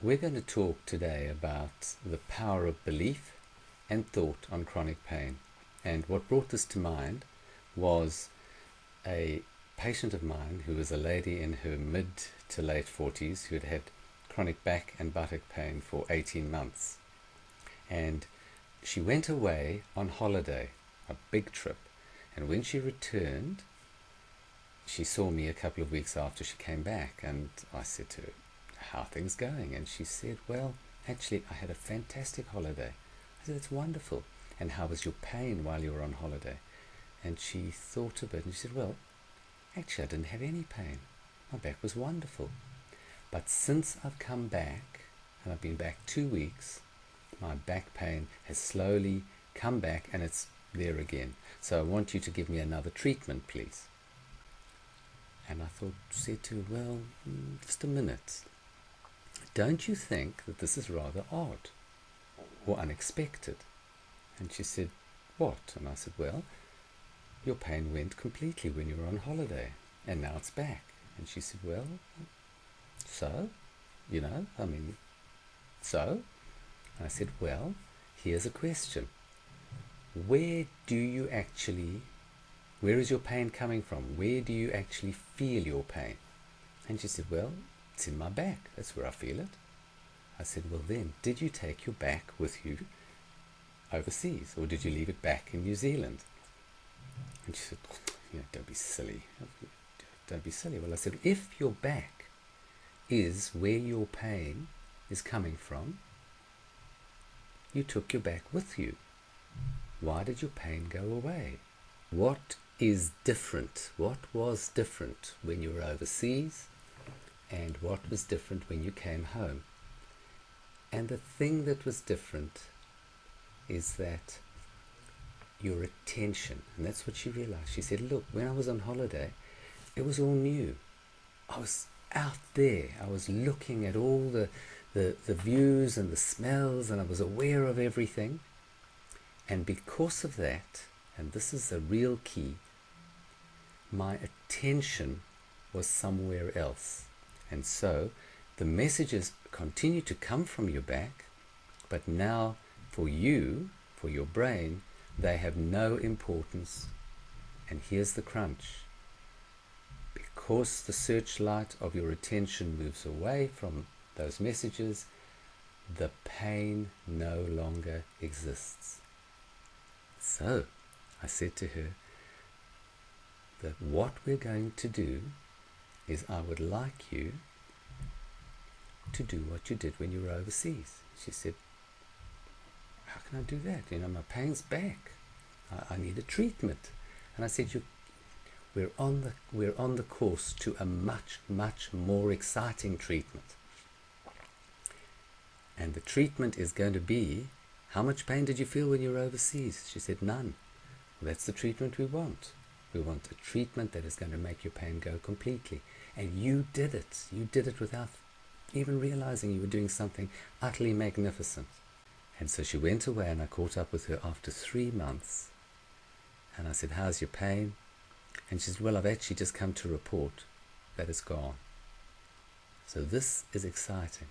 We're going to talk today about the power of belief and thought on chronic pain. And what brought this to mind was a patient of mine who was a lady in her mid to late 40s who had had chronic back and buttock pain for 18 months. And she went away on holiday, a big trip. And when she returned, she saw me a couple of weeks after she came back. And I said to her, "How are things going?" And she said, "Well, actually, I had a fantastic holiday." I said, "It's wonderful. And how was your pain while you were on holiday?" And she thought a bit and she said, "Well, actually, I didn't have any pain. My back was wonderful. But since I've come back, and I've been back 2 weeks, my back pain has slowly come back and it's there again. So I want you to give me another treatment, please." And I said to her, "Well, just a minute. Don't you think that this is rather odd or unexpected?" And she said, "What?" And I said, "Well, your pain went completely when you were on holiday, and now it's back." And she said, "Well, so? So?" And I said, "Well, here's a question. Where is your pain coming from? Where do you actually feel your pain?" And she said, "Well, it's in my back. That's where I feel it." I said, "Well then, did you take your back with you overseas, or did you leave it back in New Zealand?" And she said, "Don't be silly. Don't be silly." Well, I said, if your back is where your pain is coming from, you took your back with you. Why did your pain go away? What is different? What was different when you were overseas, and what was different when you came home? And the thing that was different is that your attention. And that's what she realized. She said, "Look, when I was on holiday, it was all new. I was out there. I was looking at all the views and the smells, and I was aware of everything. And because of that, and this is a real key, my attention was somewhere else. And so the messages continue to come from your back, but now for you, for your brain, they have no importance." And here's the crunch. Because the searchlight of your attention moves away from those messages, the pain no longer exists. So I said to her that what we're going to do is, I would like you to do what you did when you were overseas. She said, "How can I do that? My pain's back. I need a treatment." And I said, we're on the course to a much, much more exciting treatment. And the treatment is going to be, how much pain did you feel when you were overseas? She said, "None." Well, that's the treatment we want. We want a treatment that is going to make your pain go completely. And you did it. You did it without even realizing you were doing something utterly magnificent. And so she went away, and I caught up with her after 3 months. And I said, "How's your pain?" And she said, "Well, I've actually just come to report that it's gone." So this is exciting.